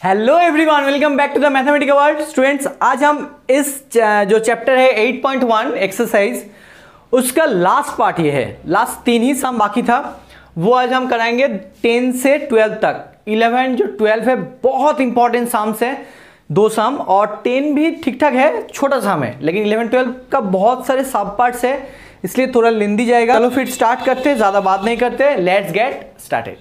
Hello everyone, welcome back to the mathematical world. Students, आज हम इस जो चैप्टर है 8.1 एक्सरसाइज, उसका लास्ट पार्ट ये है। लास्ट 3 ही सम बाकी था, वो आज हम कराएंगे 10 से 12 तक। 11 जो 12 है बहुत इंपॉर्टेंट सम्स है, 2 सम, और 10 भी ठीक ठाक है, छोटा सम है, लेकिन 11-12 का बहुत सारे सब पार्ट्स है, इसलिए थोड़ा लेंदी जाएगा। चलो फिर स्टार्ट करते, ज्यादा बात नहीं करते, लेट्स गेट स्टार्टेड।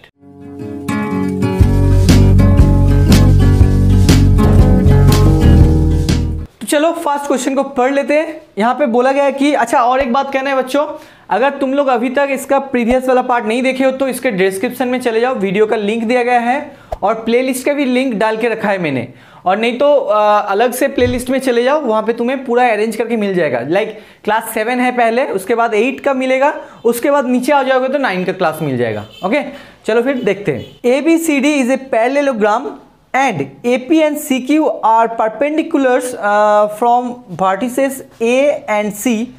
चलो फर्स्ट क्वेश्चन को पढ़ लेते हैं। यहाँ पे बोला गया है कि अच्छा, और एक बात कहना है बच्चों, अगर तुम लोग अभी तक इसका प्रीवियस वाला पार्ट नहीं देखे हो तो इसके डिस्क्रिप्शन में चले जाओ, वीडियो का लिंक दिया गया है और प्लेलिस्ट का भी लिंक डाल के रखा है मैंने, और नहीं तो अलग से प्लेलिस्ट में चले जाओ, वहाँ पे तुम्हें पूरा अरेंज करके मिल जाएगा। लाइक क्लास 7 है पहले, उसके बाद 8 का मिलेगा, उसके बाद नीचे आ जाओगे तो 9 का क्लास मिल जाएगा। ओके, चलो फिर देखते हैं। ABCD is a parallelogram and AP and CQ are perpendiculars from vertices A and C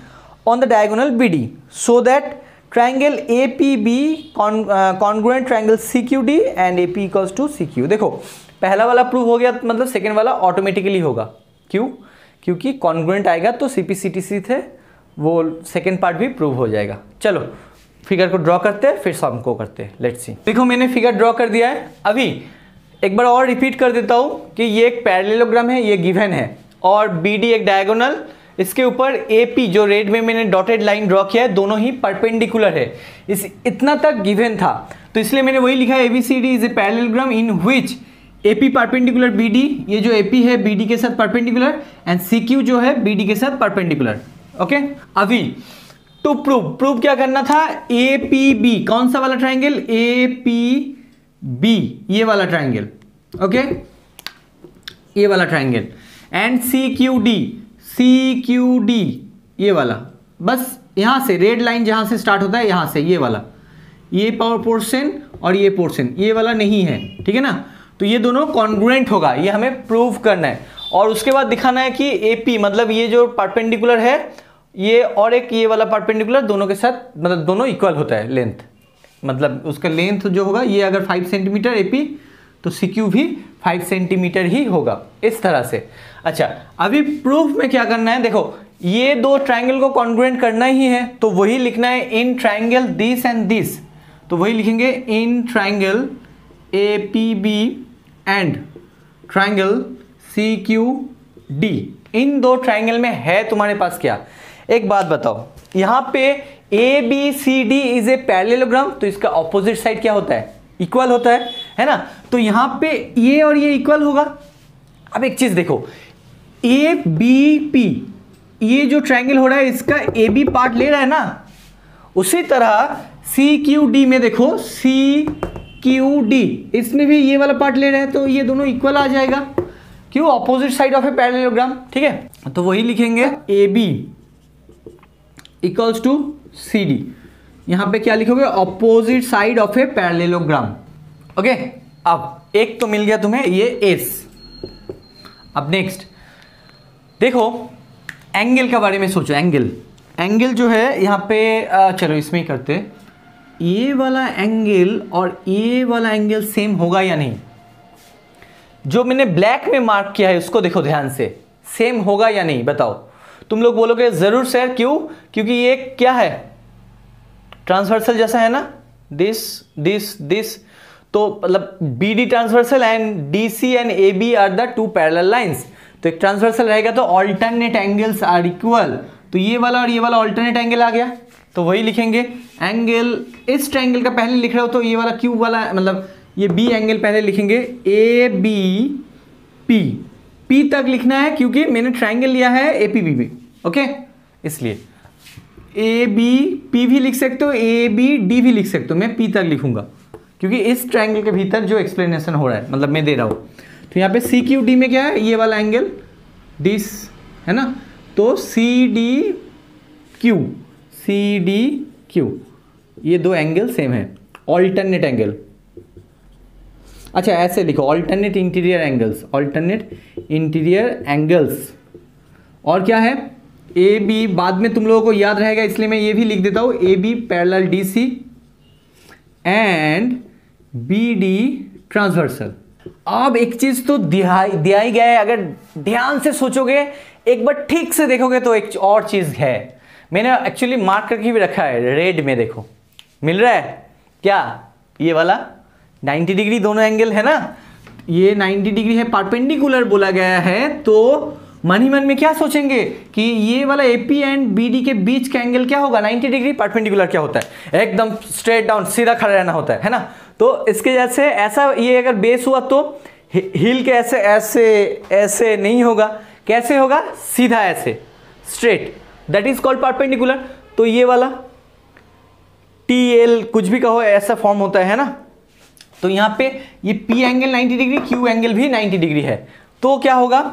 on the diagonal BD, so that triangle APB congruent triangle CQD and AP equals to CQ। देखो, पहला वाला prove हो गया, मतलब second वाला automatically होगा। क्यों? क्योंकि कॉन्ग्रुएंट आएगा तो CPCTC थे, वो सेकेंड पार्ट भी प्रूव हो जाएगा। चलो फिगर को ड्रॉ करते हैं, फिर सम को करते हैं। Let's see. देखो, मैंने फिगर ड्रॉ कर दिया है। अभी एक बार और रिपीट कर देता हूं कि ये एक पैरेललोग्राम है, ये गिवन है, और BD एक डायगोनल, इसके ऊपर AP जो रेड में मैंने डॉटेड लाइन ड्रॉ किया है, दोनों ही परपेंडिकुलर है। इतना तक गिवन था, तो इसलिए मैंने वही लिखा है, ABCD is a parallelogram in which AP perpendicular BD, ये जो AP है BD के साथ परपेंडिकुलर, एंड CQ जो है BD के साथ परपेंडिकुलर। ओके, अभी टू प्रूव क्या करना था, APB कौन सा वाला ट्राइंगल, APB ये वाला ट्राइंगल, ओके, ये वाला ट्राइंगल, एंड CQD ये वाला, बस यहां से रेड लाइन जहां से स्टार्ट होता है, यहां से ये वाला, ये पावर पोर्शन और ये पोर्शन, ये वाला नहीं है, ठीक है ना। तो ये दोनों कॉन्ग्रुएंट होगा, ये हमें प्रूव करना है, और उसके बाद दिखाना है कि AP मतलब ये जो परपेंडिकुलर है ये, और एक ये वाला परपेंडिकुलर, दोनों के साथ मतलब दोनों इक्वल होता है लेंथ, मतलब उसका लेंथ जो होगा, ये अगर 5 सेंटीमीटर AP तो CQ भी 5 सेंटीमीटर ही होगा, इस तरह से। अच्छा, अभी प्रूफ में क्या करना है, देखो ये दो ट्राइंगल को कॉन्ग्रुएंट करना ही है, तो वही लिखना है in triangle this and this, तो वही लिखेंगे in triangle APB and triangle CQD। इन दो ट्राइंगल में है तुम्हारे पास क्या, एक बात बताओ, यहां पे ABCD इज ए पैरेललोग्राम, तो इसका ऑपोजिट साइड क्या होता है, इक्वल होता है ना। तो यहां पे ये और ये इक्वल होगा। अब एक चीज देखो, ABP ये जो ट्रायंगल हो रहा है, इसका AB पार्ट ले रहा है ना, उसी तरह CQD में देखो, CQD इसमें भी ये वाला पार्ट ले रहा है, तो ये दोनों इक्वल आ जाएगा। क्यों? Opposite side of a parallelogram, ठीक है। तो वही लिखेंगे AB इक्वल्स टू CD, यहां पे क्या लिखोगे, opposite side of a parallelogram. Okay, अब एक तो मिल गया तुम्हें ये S। अब नेक्स्ट देखो, एंगल के बारे में सोचो। एंगल जो है यहां पे चलो इसमें ही करते, ये वाला एंगल और ये वाला एंगल सेम होगा या नहीं, जो मैंने ब्लैक में मार्क किया है उसको देखो ध्यान से, सेम होगा या नहीं बताओ। तुम लोग बोलोगे जरूर सर, क्यों? क्योंकि ये क्या है, ट्रांसवर्सल जैसा है ना, दिस, तो मतलब BD transversal and DC and AB are the 2 parallel lines. तो एक ट्रांसवर्सल रहेगा तो ऑल्टरनेट एंगल्स आर इक्वल, तो ये वाला और ये वाला ऑल्टरनेट एंगल आ गया, तो वही लिखेंगे एंगल। इस ट्रायंगल का पहले लिख रहे हो तो ये वाला Q वाला, मतलब ये B एंगल पहले लिखेंगे, ABP, P तक लिखना है क्योंकि मैंने ट्रायंगल लिया है APB, ओके, इसलिए ABP भी लिख सकते हो, ABD भी लिख सकते हो, मैं P तक लिखूंगा क्योंकि इस ट्रायंगल के भीतर जो एक्सप्लेनेशन हो रहा है, मतलब मैं दे रहा हूं। तो यहाँ पे CQD में क्या है, ये वाला एंगल दिस है ना, तो CDQ ये दो एंगल सेम है, ऑल्टरनेट एंगल। अच्छा ऐसे लिखो, ऑल्टरनेट इंटीरियर एंगल्स। और क्या है, AB बाद में तुम लोगों को याद रहेगा, इसलिए मैं ये भी लिख देता हूं, AB parallel DC and BD transversal. अब एक चीज तो दिया ही गया है, अगर ध्यान से सोचोगे, एक बार ठीक से देखोगे तो एक और चीज है, मैंने एक्चुअली मार्क करके भी रखा है रेड में, देखो मिल रहा है क्या, ये वाला 90 डिग्री दोनों एंगल है ना, ये 90 डिग्री है, परपेंडिकुलर बोला गया है, तो मन ही मन में क्या सोचेंगे कि ये वाला AP एंड BD के बीच का एंगल क्या होगा, 90 डिग्री। परपेंडिकुलर क्या होता है, एकदम स्ट्रेट डाउन सीधा खड़ा रहना होता है ना। तो इसके जैसे ऐसा ये अगर बेस हुआ तो हिल के ऐसे ऐसे ऐसे नहीं होगा, कैसे होगा, सीधा ऐसे straight, that is called perpendicular. तो ये वाला TL कुछ भी कहो ऐसा फॉर्म होता है ना। तो यहाँ पे ये P angle 90 degree, Q angle भी 90 डिग्री है, तो क्या होगा,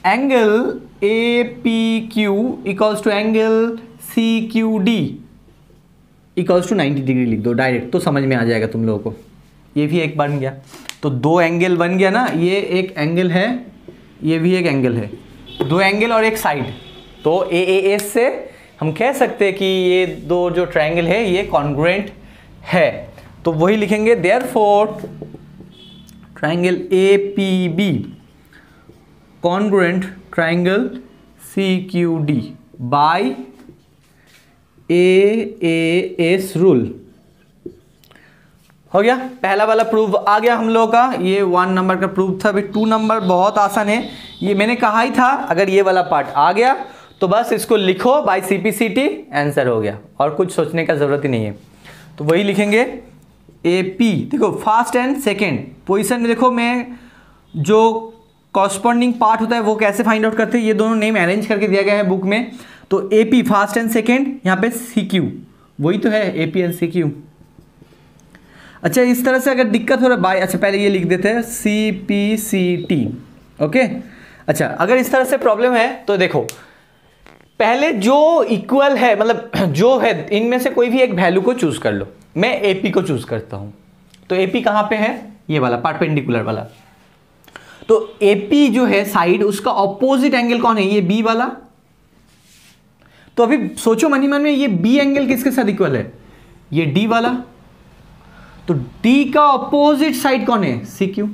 angle APQ equals to angle CQD equals to 90 degree लिख दो डायरेक्ट, तो समझ में आ जाएगा तुम लोगों को। ये भी एक बन गया, तो दो एंगल बन गया ना, ये एक एंगल है, ये भी एक एंगल है, दो एंगल और एक साइड। तो AAS से हम कह सकते हैं कि ये दो जो ट्रायंगल है ये कॉन्ग्रुएंट है, तो वही लिखेंगे, therefore triangle APB congruent triangle CQD by AAS rule. हो गया, पहला वाला प्रूफ आ गया हम लोगों का, ये 1 नंबर का प्रूफ था। अभी 2 नंबर बहुत आसान है, ये मैंने कहा ही था, अगर ये वाला पार्ट आ गया तो बस इसको लिखो बाय CPCT, आंसर हो गया, और कुछ सोचने का जरूरत ही नहीं है। तो वही लिखेंगे AP, देखो फर्स्ट एंड सेकेंड पोजीशन में, देखो मैं जो कॉरस्पॉन्डिंग पार्ट होता है वो कैसे फाइंड आउट करते हैं, ये दोनों नेम अरेंज करके दिया गया है बुक में। तो AP फर्स्ट एंड सेकेंड, यहाँ पे CQ, वही तो है AP एंड CQ। अच्छा, इस तरह से अगर दिक्कत हो रहा है बाय, अच्छा पहले ये लिख देते हैं CPCT, ओके। अच्छा, अगर इस तरह से प्रॉब्लम है तो देखो, पहले जो इक्वल है, मतलब जो है इनमें से कोई भी एक वैल्यू को चूज कर लो। मैं AP को चूज करता हूं, तो AP कहां पे है, ये वाला परपेंडिकुलर वाला। तो AP जो है साइड, उसका ऑपोजिट एंगल कौन है, ये B वाला। तो अभी सोचो मनी मन में, ये B एंगल किसके साथ इक्वल है, ये D वाला। तो D का ऑपोजिट साइड कौन है, CQ।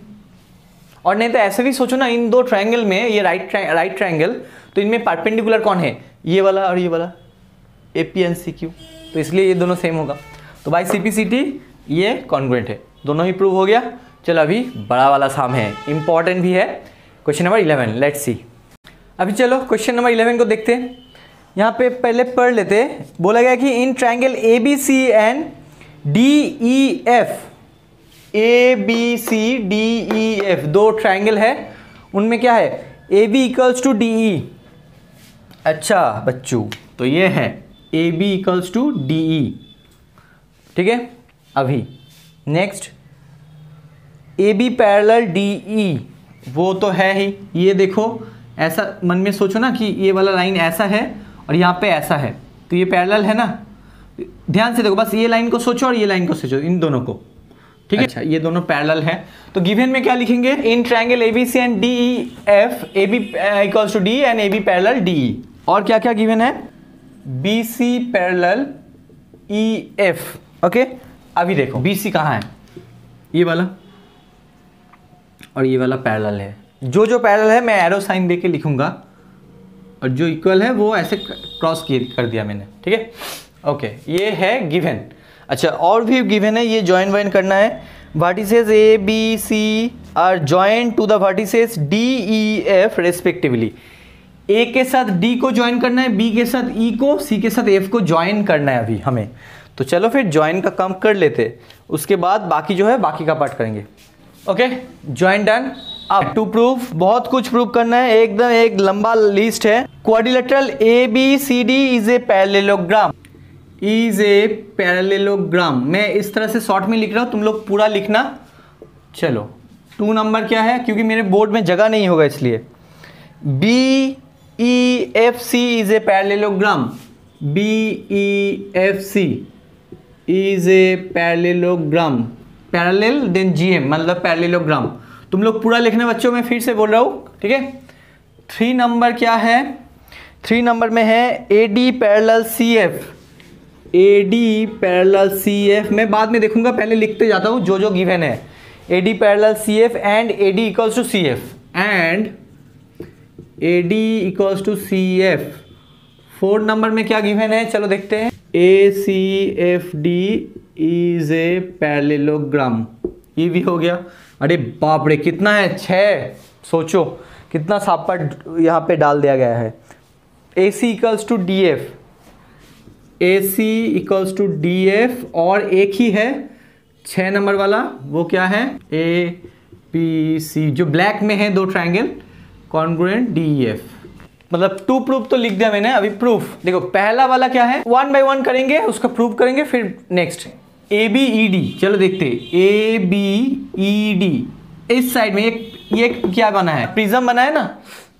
और नहीं तो ऐसे भी सोचो ना, इन दो ट्रायंगल में, ये राइट ट्रायंगल, तो इनमें परपेंडिकुलर कौन है, ये वाला और ये वाला, AP एंड CQ। तो इसलिए ये दोनों सेम होगा, तो बाय CPCT ये कॉन्ग्रुएंट है, दोनों ही प्रूव हो गया। चलो अभी बड़ा वाला साम है, इंपॉर्टेंट भी है, क्वेश्चन नंबर 11, लेट्स सी। अभी चलो क्वेश्चन नंबर 11 को देखते हैं। यहाँ पे पहले पढ़ लेते, बोला गया कि इन triangle ABC and DEF, ABCDEF दो ट्रायंगल है, उनमें क्या है, AB इक्वल्स टू DE। अच्छा बच्चों, तो ये है AB इक्वल्स टू DE, ठीक है। अभी नेक्स्ट AB पैरेलल DE, वो तो है ही, ये देखो ऐसा मन में सोचो ना कि ये वाला लाइन ऐसा है और यहाँ पे ऐसा है, तो ये पैरेलल है ना, ध्यान से देखो, बस ये लाइन को सोचो और ये लाइन को सोचो, इन दोनों को, ठीक है। अच्छा, ये दोनों पैरेलल है, तो गिवन में क्या लिखेंगे, in triangle ABC and DEF, AB equals to D and AB parallel DE। और क्या क्या गिवन है, BC पैरेलल EF, ओके। अभी देखो BC कहाँ है, ये वाला और ये वाला पैरेलल है, जो जो पैरेलल है मैं एरो साइन दे के लिखूंगा, और जो इक्वल है वो ऐसे क्रॉस कर दिया मैंने, ठीक है, ओके। ये है गिवन। अच्छा, और भी गिवन है, ये ज्वाइन वाइन करना है, vertices ABC are join to the vertices DEF respectively. A के साथ D को ज्वाइन करना है, B के साथ E को, C के साथ F को ज्वाइन करना है अभी हमें। तो चलो फिर ज्वाइन का काम कर लेते, उसके बाद बाकी जो है बाकी का पार्ट करेंगे, ओके। Join done. अब टू प्रूफ, बहुत कुछ प्रूफ करना है, एकदम एक लंबा लिस्ट है। Quadrilateral ABCD is a parallelogram, is a parallelogram. मैं इस तरह से शॉर्ट में लिख रहा हूं, तुम लोग पूरा लिखना। चलो 2 नंबर क्या है, क्योंकि मेरे बोर्ड में जगह नहीं होगा इसलिए। BEFC is a parallelogram, BEFC is a parallelogram, parallel then GM मतलब पैरेललोग्राम। तुम लोग पूरा लिखना बच्चों, मैं फिर से बोल रहा हूँ, ठीक है। 3 नंबर क्या है, 3 नंबर में है AD parallel CF, AD parallel CF। मैं बाद में देखूंगा, पहले लिखते जाता हूँ जो जो गिवन है। AD parallel CF and AD equals to CF and AD equals to CF। 4 नंबर में क्या गिवन है, चलो देखते हैं। ACFD इज ए पैरेललोग्राम, ये भी हो गया। अरे बाप रे कितना है, 6। सोचो कितना सापट यहाँ पे डाल दिया गया है। AC equals to DF, AC equals to DF और एक ही है 6 नंबर वाला, वो क्या है APC, जो ब्लैक में है 2 ट्रायंगल कॉन्ग्रुएंट DEF। मतलब 2 प्रूफ तो लिख दिया मैंने। अभी प्रूफ देखो, पहला वाला क्या है, 1 बाय 1 करेंगे, उसका प्रूफ करेंगे, फिर नेक्स्ट ABED। चलो देखते हैं ABED। इस साइड में ये क्या बना है, प्रिज्म बना है ना,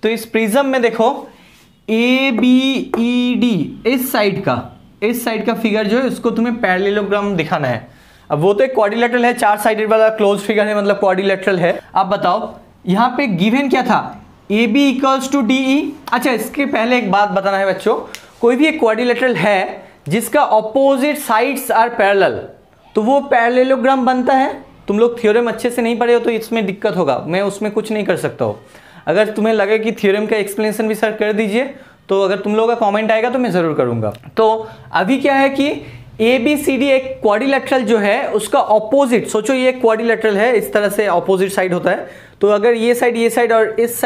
तो इस प्रिज्म में देखो ABED इस साइड का फिगर जो है उसको तुम्हें पैरेललोग्राम दिखाना है। अब वो तो एक क्वाड्रिलेटरल है, 4 साइडेड वाला क्लोज फिगर है, मतलब क्वाड्रिलेटरल है। अब बताओ यहाँ पे गिवन क्या था, AB इक्वल्स टू DE। अच्छा इसके पहले एक बात बताना है बच्चों, कोई भी एक क्वाड्रिलेटरल है जिसका ऑपोजिट साइड्स आर पैरेलल, तो वो पैरेललोग्राम बनता है। तुम लोग थ्योरम अच्छे से नहीं पढ़े हो तो इसमें दिक्कत होगा, मैं उसमें कुछ नहीं कर सकता हूँ। अगर तुम्हें लगे कि थ्योरम का एक्सप्लेनेशन भी सर कर दीजिए, तो अगर तुम लोगों का कमेंट आएगा तो मैं ज़रूर करूँगा। तो अभी क्या है कि ABCD एक क्वाड्रिलेटरल जो है उसका ऑपोजिट, सोचो ये एक क्वाड्रिलेटरल है, इस तरह से ऑपोजिट साइड होता है। तो अगर ये साइड और इस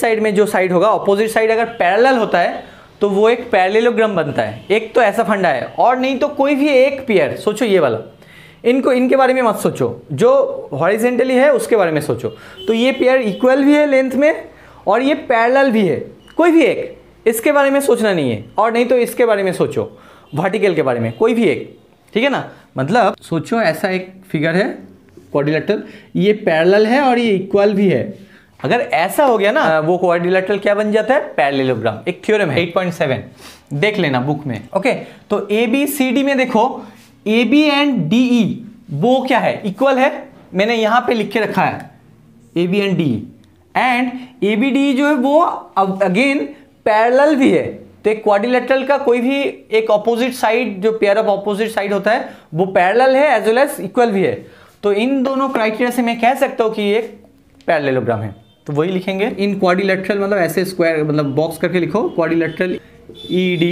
साइड में जो साइड होगा, ऑपोजिट साइड अगर पैरेलल होता है तो वो एक पैरेललोग्राम बनता है। एक तो ऐसा फंडा है, और नहीं तो कोई भी एक पेयर, सोचो ये वाला, इनके बारे में मत सोचो, जो हॉरिजेंटली है उसके बारे में सोचो। तो ये पेयर इक्वल भी है लेंथ में और ये पैरेलल भी है, कोई भी एक, इसके बारे में सोचना नहीं है। और नहीं तो इसके बारे में सोचो, वर्टिकल के बारे में, कोई भी एक, ठीक है ना। मतलब सोचो ऐसा एक फिगर है क्वाड्रिलेटरल, ये पैरेलल है और ये इक्वल भी है। अगर ऐसा हो गया ना, वो क्वाड्रिलेटरल क्या बन जाता है, पैरेललोग्राम। एक थ्योरम है 8.7, देख लेना बुक में। ओके, तो ABCD में देखो AB एंड DE वो क्या है, इक्वल है। मैंने यहां पे लिख के रखा है AB and DE, and ABD जो है वो अगेन पैरेलल भी है। तो एक क्वाड्रिलेटरल का कोई भी एक ऑपोजिट साइड, जो पेयर ऑफ ऑपोजिट साइड होता है, वो पैरेलल है एज वेल एज इक्वल भी है। तो इन दोनों क्राइटेरिया से मैं कह सकता हूं कि ये पैरेललोग्राम है। तो वही लिखेंगे इन क्वाड्रिलेटरल, मतलब ऐसे स्क्वायर, मतलब बॉक्स करके लिखो क्वाड्रिलेटरल ED,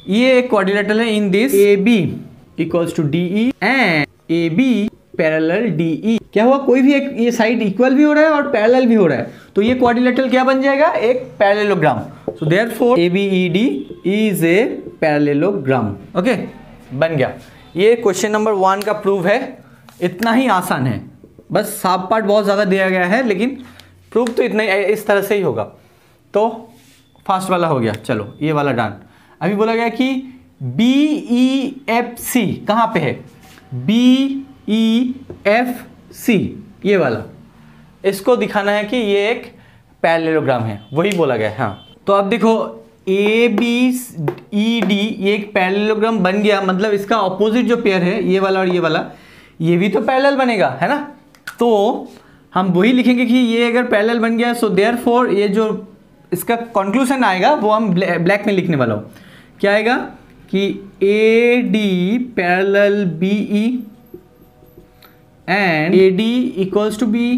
ये एक क्वाड्रिलेटरल है in this AB equals to DE and AB parallel DE। क्या हुआ, कोई भी एक ये साइड इक्वल भी हो रहा है और पैरेलल भी हो रहा है, तो ये क्वाड्रिलेटरल क्या बन जाएगा, एक parallelogram. So therefore ABED is a parallelogram. Okay, बन गया। ये क्वेश्चन नंबर 1 का प्रूफ है, इतना ही आसान है, बस सब पार्ट बहुत ज़्यादा दिया गया है, लेकिन प्रूफ तो इतना इस तरह से ही होगा। तो फर्स्ट वाला हो गया, चलो ये वाला डन। अभी बोला गया कि BEFC कहाँ पे है, BEFC ये वाला, इसको दिखाना है कि ये एक पैरेललोग्राम है, वही बोला गया है। हाँ, तो अब देखो ABED ये एक पैरेललोग्राम बन गया, मतलब इसका ऑपोजिट जो पेयर है, ये वाला और ये वाला, ये भी तो पैरेलल बनेगा, है ना। तो हम वही लिखेंगे कि ये अगर पैरेलल बन गया, सो देयरफॉर ये जो इसका कंक्लूजन आएगा वो हम ब्लैक में लिखने वाला हूँ। क्या आएगा कि AD parallel BE and AD equals to BE।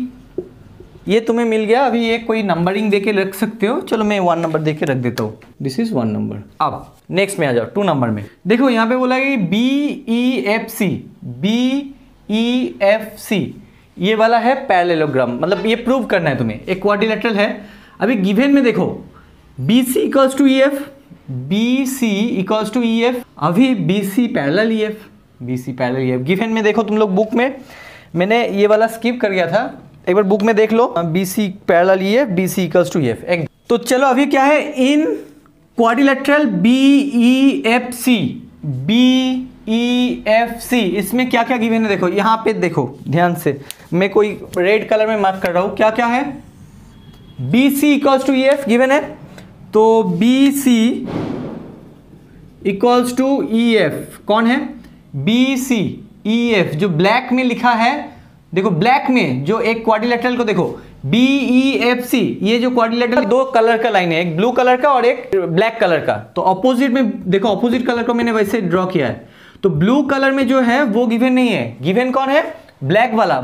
ये तुम्हें मिल गया। अभी ये कोई नंबरिंग देके रख सकते हो, चलो मैं 1 नंबर देके रख देता हूँ, दिस इज 1 नंबर। अब नेक्स्ट में आ जाओ 2 नंबर में। देखो यहाँ पे बोला कि BEFC ये वाला है पैरेललोग्राम, मतलब ये प्रूव करना है तुम्हें, एक क्वाड्रिलेटरल है। अभी गिवन में देखो BC equals to EF, BC equals to EF, अभी BC parallel EF, BC parallel EF। Given में देखो तुम लोग, बुक में मैंने ये वाला स्किप कर गया था, एक बार बुक में देख लो, BC parallel EF, BC equals to EF। तो चलो अभी क्या है, इन क्वाड्रिलेटरल BEFC इसमें क्या क्या गिवन है देखो, यहाँ पे देखो ध्यान से, मैं कोई रेड कलर में मार्क कर रहा हूँ, क्या क्या है, BC equals to EF given है, तो BC इक्वल्स टू EF कौन है, BC EF जो ब्लैक में लिखा है, देखो ब्लैक में जो एक क्वाड्रिलेटरल को देखो BEFC, ये जो क्वाड्रिलेटरल 2 कलर का लाइन है, एक ब्लू कलर का और एक ब्लैक कलर का। तो ऑपोजिट में देखो, ऑपोजिट कलर को मैंने वैसे ड्रॉ किया है, तो ब्लू कलर में जो है वो गिवन नहीं है, गिवन कौन है, ब्लैक वाला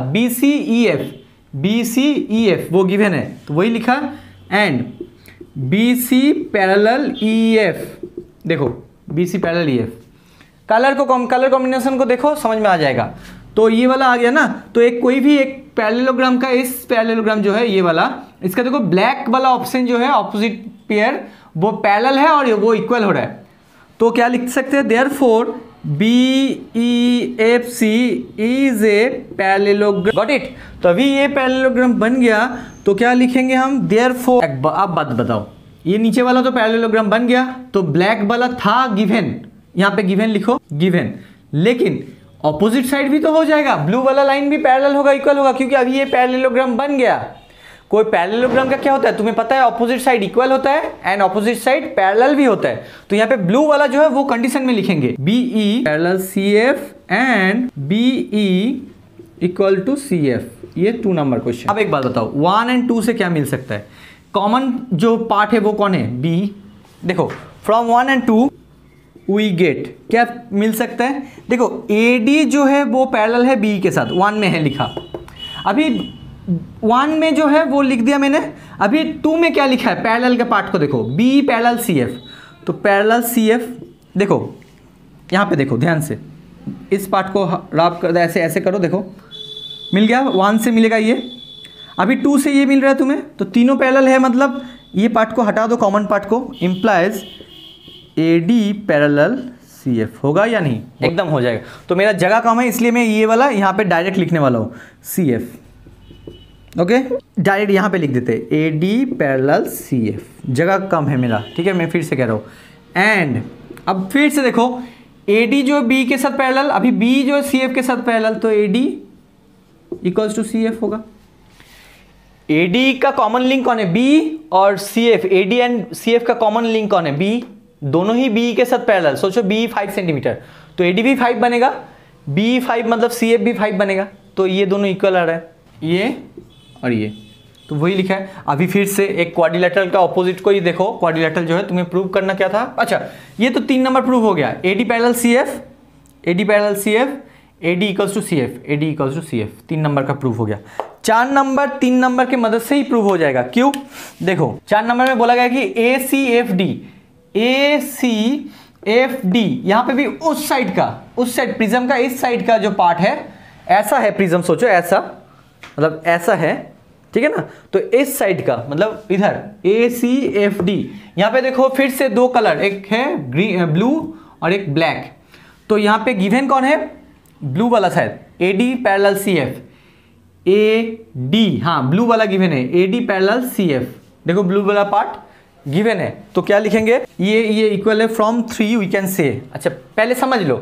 BCEF वो गिवन है, तो वही लिखा, एंड BC पैरेलल EF, देखो BC parallel EF, colour combination को देखो, समझ में आ जाएगा। तो ये वाला आ गया ना, तो एक कोई भी एक पैरेललोग्राम का, इस पैरेललोग्राम जो है ये वाला, इसका देखो ब्लैक वाला ऑप्शन जो है ऑपोजिट पेयर वो पैरेलल है और वो इक्वल हो रहा है, तो क्या लिख सकते हैं, therefore BEFC is a parallelogram, got it. तो अभी ये पैरेललोग्राम बन गया, तो क्या लिखेंगे हम, देयरफॉर, आप बात बताओ, ये नीचे वाला तो पैरेललोग्राम बन गया, तो ब्लैक वाला था गिवन, यहाँ पे गिवन लिखो, गिवन, लेकिन ऑपोजिट साइड भी तो हो जाएगा, ब्लू वाला लाइन भी पैरेलल होगा, इक्वल होगा, क्योंकि अभी ये पैरेललोग्राम बन गया। कोई पैरेललोग्राम का क्या होता है, तुम्हें पता है, ऑपोजिट साइड इक्वल होता है एंड ऑपोजिट साइड पैरेलल भी होता है। तो यहाँ पे ब्लू वाला जो है वो कंडीशन में लिखेंगे BE parallel CF and BE equal to CF, ये 2 नंबर क्वेश्चन। अब एक बात बताओ, 1 एंड 2 से क्या मिल सकता है, कॉमन जो पार्ट है वो कौन है, B। देखो फ्रॉम 1 एंड 2 वी गेट, क्या मिल सकता है, देखो AD जो है वो पैरेलल है B के साथ, 1 में है लिखा, अभी 1 में जो है वो लिख दिया मैंने, अभी 2 में क्या लिखा है, पैरेलल के पार्ट को देखो, B पैरेलल CF, तो पैरेलल CF, देखो यहाँ पे देखो ध्यान से, इस पार्ट को रब कर दो, ऐसे ऐसे करो, देखो मिल गया, 1 से मिलेगा ये, अभी 2 से ये मिल रहा है तुम्हें, तो तीनों पैरेलल है, मतलब ये पार्ट को हटा दो, कॉमन पार्ट को, इम्प्लाइज AD पैरेलल CF, होगा या नहीं, एकदम हो जाएगा। तो मेरा जगह कम है, इसलिए मैं ये वाला यहाँ पे डायरेक्ट लिखने वाला हूँ CF, ओके, डायरेक्ट यहाँ पे लिख देते AD पैरेलल CF, जगह कम है मेरा, ठीक है, मैं फिर से कह रहा हूँ, एंड अब फिर से देखो AD जो B के साथ पैरेलल, अभी B जो CF के साथ पैरेलल, तो AD इक्वल्स टू CF होगा। AD का कॉमन लिंक कौन है, B, और CF, AD एंड CF का कॉमन लिंक कौन है, B, दोनों ही B के साथ पैरेलल, सोचो B 5 सेंटीमीटर, तो AD भी 5 बनेगा, B 5 मतलब CF भी 5 बनेगा, तो ये दोनों इक्वल आ रहा है, ये और ये, तो वही लिखा है। अभी फिर से एक क्वाड्रिलेटरल का ऑपोजिट को ही देखो, क्वाड्रिलेटरल जो है तुम्हें प्रूव करना क्या था, अच्छा ये तो 3 नंबर प्रूव हो गया, AD parallel CF, AD parallel CF, AD equals to CF, AD equals to CF, 3 number का प्रूव हो गया। 4 नंबर 3 नंबर की मदद से ही प्रूव हो जाएगा, क्यों, देखो 4 नंबर में बोला गया कि ACFD यहाँ पे भी उस साइड प्रिज्म का इस साइड का जो पार्ट है, ऐसा है प्रिज्म, सोचो ऐसा, मतलब ऐसा है, ठीक है ना, तो इस साइड का मतलब इधर ACFD, यहाँ पे देखो फिर से 2 कलर, एक है ग्रीन ब्लू और एक ब्लैक, तो यहाँ पे गिवन कौन है, ब्लू वाला शायद, AD पैरेलल CF, AD, हाँ ब्लू वाला गिवन है, AD पैरेलल CF, देखो ब्लू वाला पार्ट गिवन है, तो क्या लिखेंगे, ये इक्वल है फ्रॉम 3 वी कैन से। अच्छा पहले समझ लो,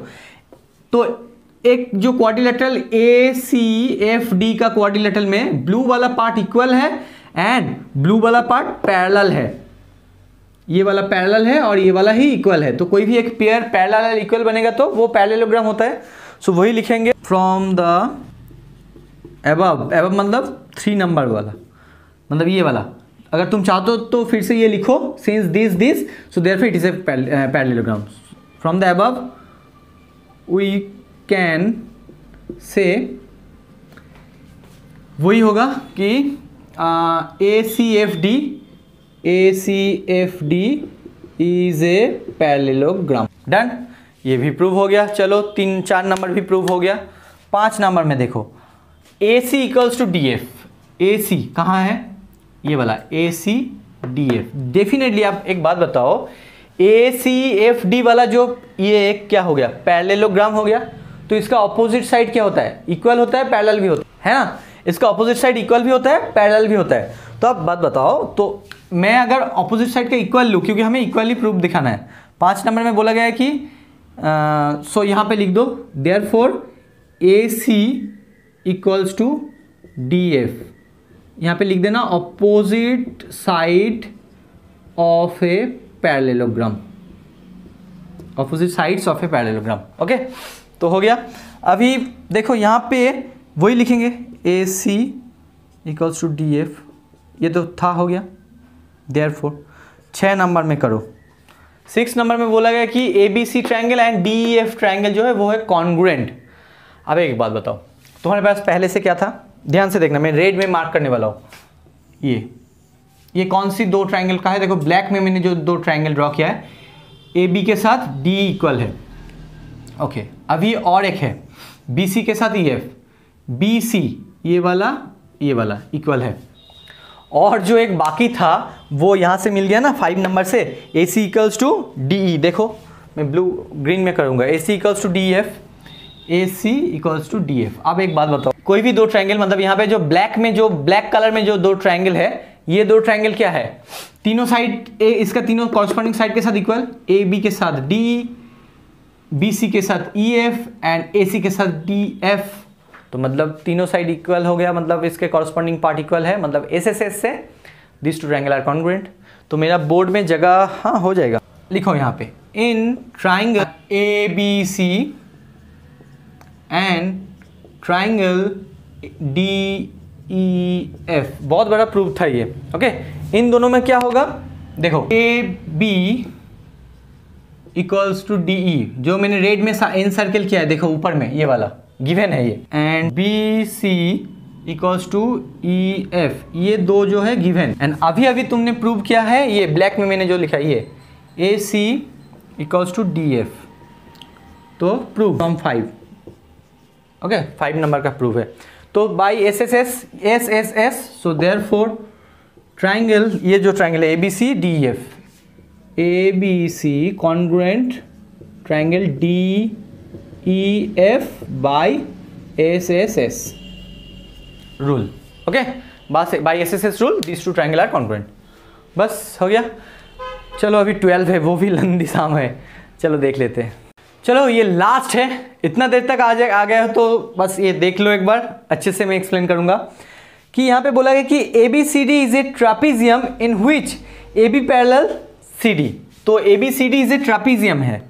तो एक जो क्वाड्रिलेटरल ACFD का क्वाड्रिलेटरल में ब्लू वाला पार्ट इक्वल है एंड ब्लू वाला पार्ट पैरेलल है, ये वाला पैरेलल है और ये वाला ही इक्वल है, तो कोई भी एक पेयर पैरेलल इक्वल बनेगा तो वो पैरेललोग्राम होता है। सो वही लिखेंगे फ्रॉम द एबव मतलब 3 नंबर वाला, मतलब ये वाला, अगर तुम चाहते हो तो फिर से ये लिखो, since this so therefore it is a parallelogram, from the above we can say, वही होगा कि ACFD is a parallelogram, done, ये भी प्रूव हो गया। चलो 3-4 नंबर भी प्रूव हो गया। 5 नंबर में देखो AC equals to DF, AC कहाँ है, ये वाला ACDF, डेफिनेटली आप एक बात बताओ, ACFD वाला जो ये एक क्या हो गया, पैरेललोग्राम हो गया, तो इसका ऑपोजिट साइड क्या होता है, इक्वल होता है, पैरेलल भी होता है ना, इसका ऑपोजिट साइड इक्वल भी होता है, पैरेलल भी होता है। तो आप बात बताओ, तो मैं अगर ऑपोजिट साइड का इक्वल लूँ, क्योंकि हमें इक्वली प्रूफ दिखाना है, 5 नंबर में बोला गया है कि सो यहाँ पे लिख दो, therefore AC equals to DF, यहाँ पे लिख देना opposite side of a parallelogram, opposite sides of a parallelogram, okay, तो हो गया। अभी देखो यहाँ पे वही लिखेंगे AC इक्वल्स टू DF, ये तो था, हो गया, देयरफॉर 6 नंबर में करो। 6 नंबर में बोला गया कि ABC triangle and DEF triangle जो है वो है कॉन्ग्रुएंट। अब एक बात बताओ, तुम्हारे पास पहले से क्या था, ध्यान से देखना, मैं रेड में मार्क करने वाला हूँ। ये कौन सी दो ट्राइंगल का है, देखो ब्लैक में मैंने जो दो ट्राइंगल ड्रॉ किया है, ए बी के साथ डी इक्वल है। ओके, अभी और एक है बी सी के साथ ई एफ, बी सी ये वाला इक्वल है। और जो एक बाकी था वो यहाँ से मिल गया ना 5 नंबर से, A C equals to D E, देखो मैं ब्लू ग्रीन में करूँगा, A C equals to D F, A C equals to D F. अब एक बात बताओ, कोई भी दो ट्राइंगल, मतलब यहाँ पे जो ब्लैक कलर में जो दो ट्राइंगल है, ये दो ट्राइंगल क्या है, तीनों साइड इसका तीनों कॉरस्पॉन्डिंग साइड के साथ इक्वल, ए बी के साथ डी, बी सी के साथ ई एफ एंड ए सी के साथ डी एफ। तो मतलब तीनों साइड इक्वल हो गया, मतलब इसके कॉरस्पॉन्डिंग पार्ट इक्वल है, मतलब एस एस एस से this two triangle are congruent. तो मेरा बोर्ड में जगह हाँ हो जाएगा, लिखो यहाँ पे in triangle A B C and triangle D E F, बहुत बड़ा प्रूफ था ये। ओके, इन दोनों में क्या होगा, देखो A B equals to D E, जो मैंने रेड में इन सर्कल किया है, देखो ऊपर में ये वाला गिवन है ये, and B C equals to E F, ये दो जो है गिवन। एंड अभी तुमने प्रूव किया है, ये ब्लैक में मैंने जो लिखा है ये A C equals to D F, तो प्रूव फ्रॉम 5। ओके, 5 नंबर का प्रूफ है। तो by S S S, so therefore triangle, ये जो ट्राइंगल है A B C D F, A B C congruent triangle D E F by S S S rule. Okay, बस by S S S rule this two triangle are congruent, बस हो गया। चलो अभी 12 है, वो भी लंबी शाम है, चलो देख लेते हैं। चलो ये लास्ट है, इतना देर तक आ गया हो तो बस ये देख लो एक बार, अच्छे से मैं एक्सप्लेन करूंगा कि यहाँ पे बोला गया कि A B C D is a trapezium in which A B parallel C D. तो A B C D is a trapezium है,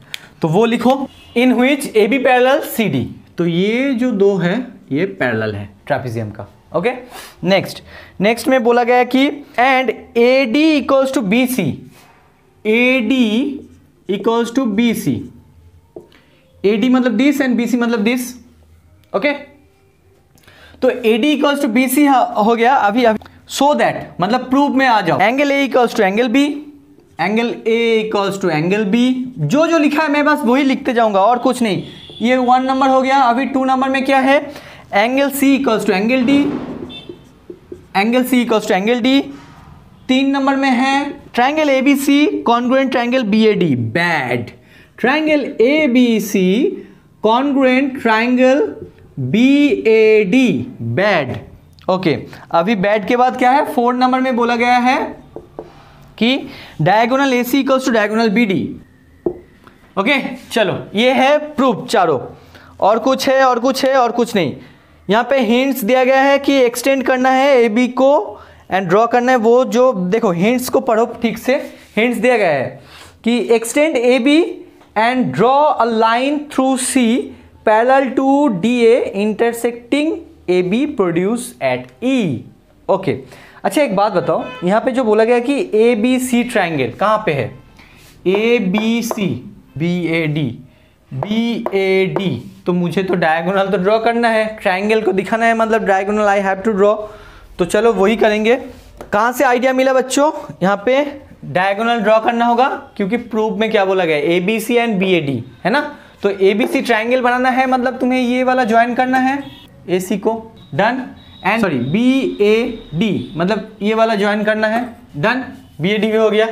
तो वो लिखो in which A B parallel C D. तो ये जो दो है ये पैरेलल है ट्रापीजियम का। ओके, नेक्स्ट में बोला गया कि and A D equals to B C, A D equals to B C, A D मतलब दिस एंड बी सी मतलब दिस। ओके, तो A D equals to B C हो गया अभी। सो दैट मतलब प्रूफ में आ जाओ, angle A equals to angle B, angle A equals to angle B, जो लिखा है मैं बस वही लिखते जाऊंगा और कुछ नहीं। ये 1 नंबर हो गया। अभी 2 नंबर में क्या है, angle C equals to angle D, angle C equals to angle D. 3 number में है triangle A B C congruent triangle B A D, bad. Triangle A B C congruent triangle B A D, bad. Okay, अभी bad के बाद क्या है, 4 नंबर में बोला गया है कि diagonal A C equals to diagonal B D. Okay, चलो ये है प्रूफ चारों, और कुछ है और कुछ है और कुछ नहीं। यहाँ पे हिंट्स दिया गया है कि एक्सटेंड करना है ए बी को एंड ड्रॉ करना है, वो जो देखो हिंट्स को पढ़ो ठीक से। हिंट्स दिया गया है कि extend A B and draw a line through C parallel to DA intersecting AB produce at E। Okay, अच्छा एक बात बताओ, यहाँ पे जो बोला गया कि ABC ट्राइंगल कहाँ पे है, ABC BAD BAD, तो मुझे तो डायगोनल तो ड्रॉ करना है, ट्राइंगल को दिखाना है, मतलब diagonal I have to draw. तो चलो वही करेंगे। कहाँ से आइडिया मिला बच्चों, यहाँ पे डायगोनल ड्रॉ करना होगा, क्योंकि प्रूफ में क्या बोला गया, A B C and B A D है ना। तो ए बी सी ट्राइंगल बनाना है, मतलब तुम्हें ये वाला ज्वाइन करना है ए सी को, done. And sorry B A D मतलब ये वाला ज्वाइन करना है, डन। बी ए डी भी हो गया।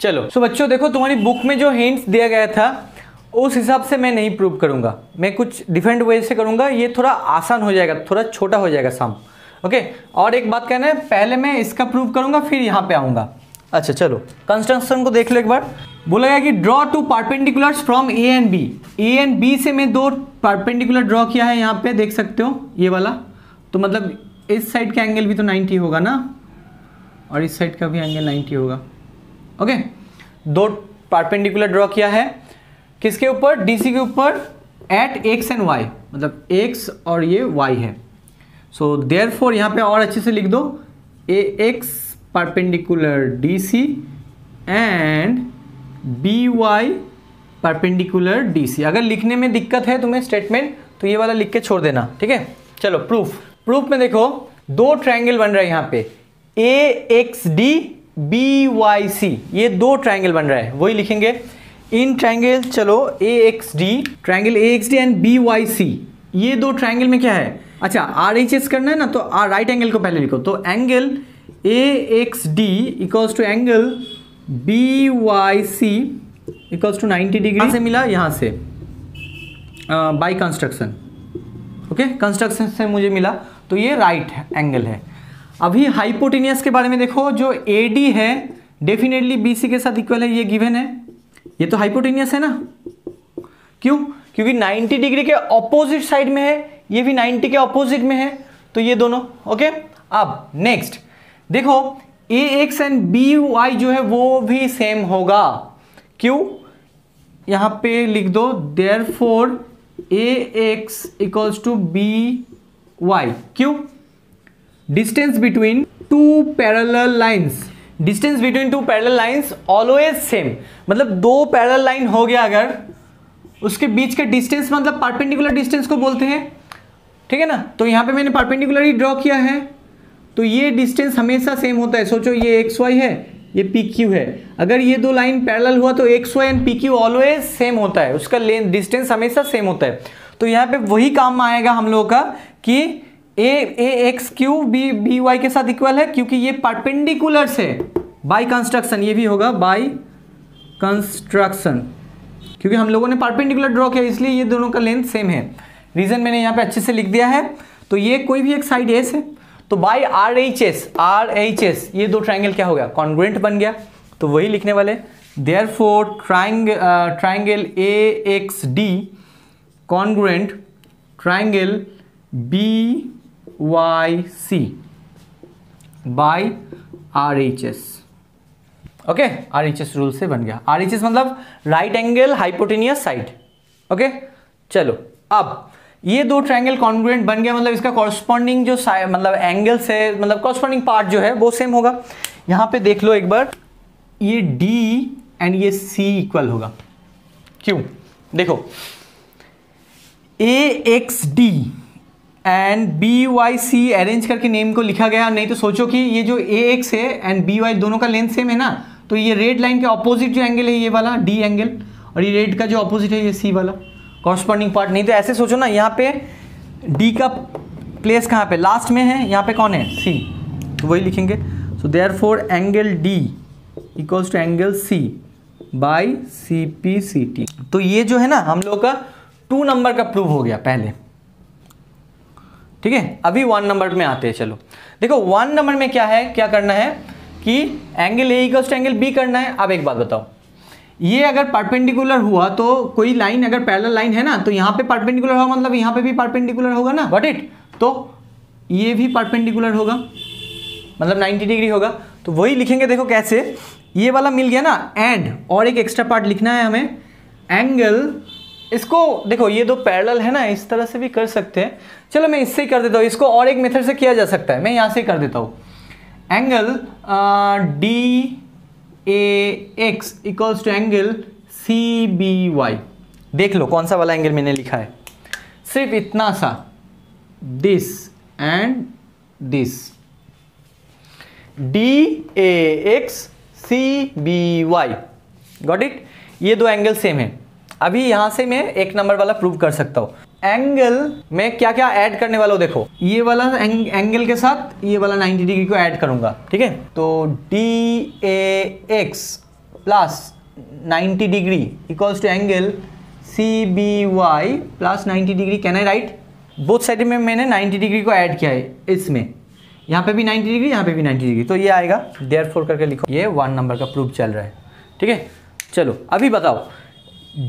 चलो सो बच्चों देखो, तुम्हारी बुक में जो हिंट्स दिया गया था उस हिसाब से मैं नहीं प्रूव करूंगा, मैं कुछ डिफरेंट वे से करूंगा, ये थोड़ा आसान हो जाएगा, थोड़ा छोटा हो जाएगा सम। ओके, और एक बात कहना है, पहले मैं इसका प्रूव करूंगा फिर यहाँ पे आऊंगा। अच्छा चलो कंस्ट्रक्शन को देख लो एक बार। बोला गया कि draw 2 perpendiculars from A and B. A and B से मैं 2 परपेंडिकुलर ड्रॉ किया है, यहाँ पे देख सकते हो ये वाला। तो मतलब इस साइड का एंगल भी तो 90 होगा ना, और इस साइड का भी एंगल 90 होगा। ओके, 2 परपेंडिकुलर ड्रॉ किया है, किसके ऊपर, डीसी के ऊपर, एट एक्स एंड वाई, मतलब एक्स और ये वाई है। सो देयरफॉर यहाँ पे और अच्छे से लिख दो, A X perpendicular DC and BY perpendicular DC। अगर लिखने में दिक्कत है तुम्हें स्टेटमेंट, तो ये वाला लिख के छोड़ देना, ठीक है। चलो प्रूफ में देखो दो ट्रायंगल बन रहा है यहाँ पे AXD BYC, ये दो ट्रायंगल बन रहा है, वही लिखेंगे इन ट्रायंगल। चलो ट्रायंगल AXD एंड BYC, ये दो ट्रायंगल में क्या है, अच्छा RHS करना है ना, तो राइट एंगल को पहले लिखो, तो angle AXD equals to angle BYC equals to 90 degree. यहाँ से मिला, यहाँ से बाय कंस्ट्रक्शन, ओके कंस्ट्रक्शन से मुझे मिला, तो ये राइट एंगल है। अभी हाइपोटेनियस के बारे में देखो, जो AD है डेफिनेटली BC के साथ इक्वल है, ये गिवन है, ये तो हाइपोटेनियस है ना, क्यों, क्योंकि 90 डिग्री के ऑपोजिट साइड में है, ये भी 90 के ऑपोजिट में है, तो ये दोनों ओके। अब नेक्स्ट देखो AX एंड BY जो है वो भी सेम होगा, क्यों, यहां पे लिख दो therefore AX equals to BY, क्यों, distance between two parallel lines always same, मतलब दो पैरेलल लाइन हो गया अगर उसके बीच के डिस्टेंस मतलब परपेंडिकुलर डिस्टेंस को बोलते हैं, ठीक है ना। तो यहाँ पे मैंने परपेंडिकुलर ही ड्रॉ किया है, तो ये डिस्टेंस हमेशा सेम होता है। सोचो ये XY है, ये PQ है, अगर ये दो लाइन पैरेलल हुआ तो XY and PQ always same होता है, उसका लेंथ डिस्टेंस हमेशा सेम होता है। तो यहाँ पे वही काम आएगा हम लोगों का कि AXQ BY के साथ इक्वल है, क्योंकि ये परपेंडिकुलर से बाय कंस्ट्रक्शन, ये भी होगा बाय कंस्ट्रक्शन, क्योंकि हम लोगों ने परपेंडिकुलर ड्रॉ किया इसलिए ये दोनों का लेंथ सेम है। रीजन मैंने यहाँ पे अच्छे से लिख दिया है। तो ये कोई भी एक साइड एस है, तो बाय RHS ये दो ट्रायंगल क्या हो गया, कॉन्ग्रुएंट बन गया, तो वही लिखने वाले therefore triangle AXD congruent triangle BYC by RHS, okay RHS rule से बन गया। RHS मतलब right angle hypotenuse side, okay. चलो अब ये दो ट्रायंगल कॉन्ग्रुएंट बन गया, मतलब इसका कॉरस्पॉन्डिंग जो मतलब एंगल से मतलब कॉरस्पॉन्डिंग पार्ट जो है वो सेम होगा। यहाँ पे देख लो एक बार, ये D एंड ये C इक्वल होगा, क्यों, देखो AXD एंड BYC अरेंज करके नेम को लिखा गया, नहीं तो सोचो कि ये जो AX है एंड BY दोनों का लेंथ सेम है ना, तो ये रेड लाइन के ऑपोजिट जो एंगल है ये वाला D एंगल, और ये रेड का जो ऑपोजिट है ये C वाला कॉरस्पॉन्डिंग पार्ट। नहीं तो ऐसे सोचो ना, यहाँ पे D का प्लेस कहाँ पे, लास्ट में है, यहाँ पे कौन है, C, तो वही लिखेंगे। So therefore angle D equals to angle C by CPCT। तो ये जो है ना हम लोग का 2 नंबर का प्रूव हो गया पहले, ठीक है। अभी 1 नंबर में आते हैं। चलो देखो 1 नंबर में क्या है, क्या करना है कि angle A equals to angle B करना है। अब एक बात बताओ, ये अगर परपेंडिकुलर हुआ तो कोई लाइन अगर पैरेलल लाइन है ना, तो यहाँ पे परपेंडिकुलर होगा, मतलब यहाँ पे भी परपेंडिकुलर होगा ना, गॉट इट। तो ये भी परपेंडिकुलर होगा, मतलब 90 डिग्री होगा, तो वही लिखेंगे। देखो कैसे, ये वाला मिल गया ना, एंड और एक एक्स्ट्रा पार्ट लिखना है हमें, एंगल, इसको देखो ये दो पैरेलल है ना, इस तरह से भी कर सकते हैं। चलो मैं इससे ही कर देता हूँ, इसको और एक मेथड से किया जा सकता है, मैं यहाँ से ही कर देता हूँ। Angle DAX equals to angle CBY, देख लो कौन सा वाला एंगल मैंने लिखा है, सिर्फ इतना सा, this and this, DAX CBY, got it. ये दो एंगल सेम है। अभी यहां से मैं 1 नंबर वाला प्रूव कर सकता हूं। एंगल में क्या क्या ऐड करने वाला हूं, देखो ये वाला एंगल के साथ ये वाला 90 डिग्री को ऐड करूंगा, ठीक है। तो DAX plus 90 degree equals to angle CBY plus 90 degree. Can I write, both side में मैंने 90 डिग्री को ऐड किया है, इसमें यहाँ पे भी 90 डिग्री, यहाँ पे भी 90 डिग्री, तो ये आएगा। देयरफॉर करके लिखो, ये 1 नंबर का प्रूफ चल रहा है, ठीक है। चलो अभी बताओ,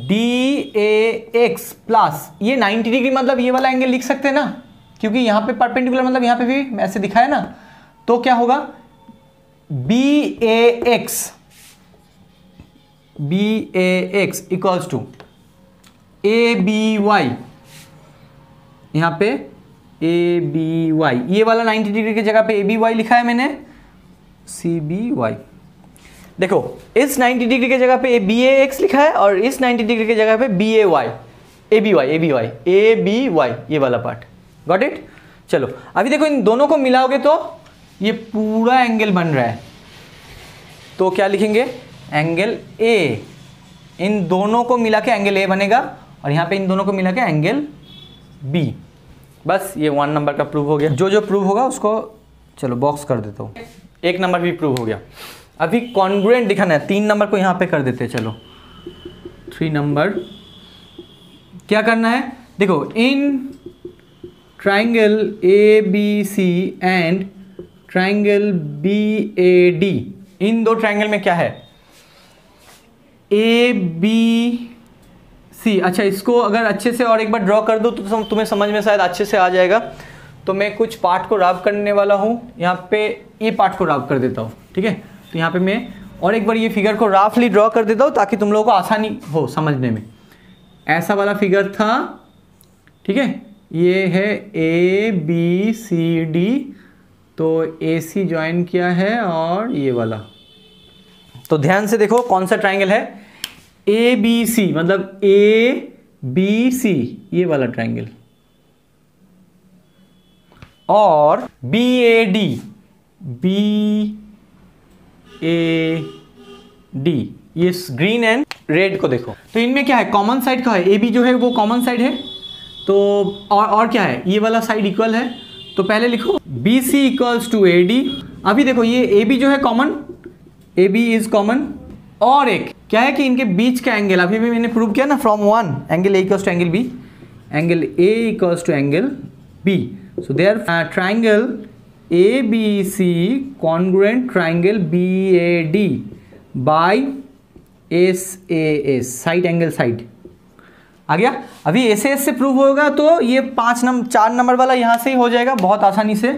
DAX प्लस ये 90 डिग्री मतलब ये वाला एंगल लिख सकते हैं ना, क्योंकि यहाँ पे परपेंडिकुलर मतलब यहाँ पे भी ऐसे दिखा है ना, तो क्या होगा, BAX इक्वल्स टू ABY, यहाँ पे ABY, ये वाला 90 डिग्री की जगह पे ABY लिखा है मैंने, CBY। देखो इस 90 डिग्री की जगह पे BAX लिखा है और इस 90 डिग्री की जगह पे ABY ये वाला पार्ट, गॉट इट। चलो अभी देखो इन दोनों को मिलाओगे तो ये पूरा एंगल बन रहा है, तो क्या लिखेंगे, एंगल ए। इन दोनों को मिला के एंगल ए बनेगा और यहाँ पे इन दोनों को मिला के एंगल बी। बस ये 1 नंबर का प्रूव हो गया। जो जो प्रूव होगा उसको चलो बॉक्स कर देता हूँ। 1 नंबर भी प्रूव हो गया। अभी कॉन्ग्रुएंट दिखाना है, 3 नंबर को यहाँ पे कर देते हैं। चलो 3 नंबर क्या करना है, देखो in triangle A B C and triangle B A D, इन 2 ट्राइंगल में क्या है, ए बी सी। अच्छा इसको अगर अच्छे से और एक बार ड्रॉ कर दो तो तुम्हें समझ में शायद अच्छे से आ जाएगा। तो मैं कुछ पार्ट को रब करने वाला हूँ, यहाँ पे ये पार्ट को रब कर देता हूँ, ठीक है। तो यहाँ पे मैं और एक बार ये फिगर को रफली ड्रॉ कर देता हूँ ताकि तुम लोगों को आसानी हो समझने में। ऐसा वाला फिगर था, ठीक है, ये है ए बी सी डी, तो ए सी ज्वाइन किया है और ये वाला। तो ध्यान से देखो कौन सा ट्राइंगल है, ए बी सी, मतलब ए बी सी ये वाला ट्राइंगल, और B A D, B A D, ये ग्रीन एंड रेड को देखो। तो इनमें क्या है, कॉमन साइड का है, ए बी जो है वो कॉमन साइड है। तो और क्या है, ये वाला साइड इक्वल है। तो पहले लिखो B C equals to A D. अभी देखो ये ए बी जो है common, A B is common. और एक क्या है कि इनके बीच का एंगल, अभी भी मैंने प्रूव किया ना, from 1 angle A equals to angle B, angle A equals to angle B. So there triangle A B C congruent triangle B A D by S A S, side angle side आ गया। अभी S S से prove होगा तो ये 4 number वाला यहाँ से ही हो जाएगा बहुत आसानी से,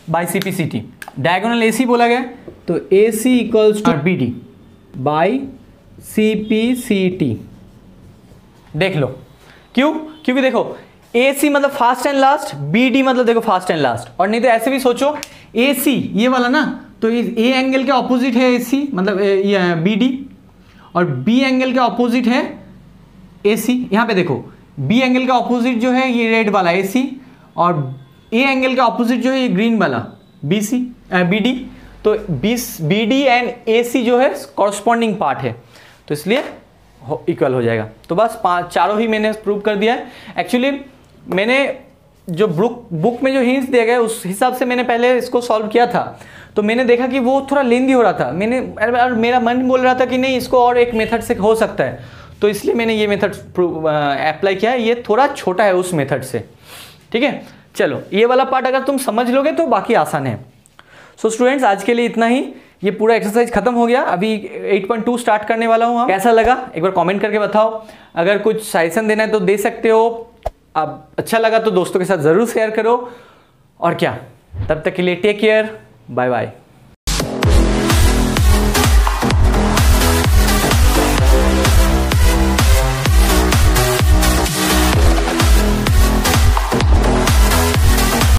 by C P C T. Diagonal A C बोला गया तो A C equals to B D by C P C T. देख लो क्यों, क्योंकि देखो ए सी मतलब first and last, B D मतलब देखो फास्ट एंड लास्ट। और नहीं तो ऐसे भी सोचो ए सी ये वाला ना, तो ए एंगल के ऑपोजिट है ए सी, मतलब ये बी डी, और बी एंगल के ऑपोजिट है ए सी। यहाँ पे देखो बी एंगल का ऑपोजिट जो है ये रेड वाला ए सी, और ए एंगल का ऑपोजिट जो है ये ग्रीन वाला बी सी बी डी। तो बी डी एंड ए सी जो है कॉरस्पॉन्डिंग पार्ट है, तो इसलिए इक्वल हो जाएगा। तो बस चारों ही मैंने प्रूव कर दिया है। एक्चुअली मैंने जो बुक में जो हिंट्स दिया गया उस हिसाब से मैंने पहले इसको सॉल्व किया था, तो मैंने देखा कि वो थोड़ा लेंदी हो रहा था। मेरा मन बोल रहा था कि नहीं इसको और एक मेथड से हो सकता है, तो इसलिए मैंने ये मेथड अप्लाई किया है। ये थोड़ा छोटा है उस मेथड से, ठीक है। चलो ये वाला पार्ट अगर तुम समझ लोगे तो बाकी आसान है। सो स्टूडेंट्स आज के लिए इतना ही, ये पूरा एक्सरसाइज खत्म हो गया। अभी 8.2 स्टार्ट करने वाला हूँ। कैसा लगा एक बार कमेंट करके बताओ। अगर कुछ सजेशन देना है तो दे सकते हो। अब अच्छा लगा तो दोस्तों के साथ ज़रूर शेयर करो। और क्या, तब तक के लिए टेक केयर, बाय बाय।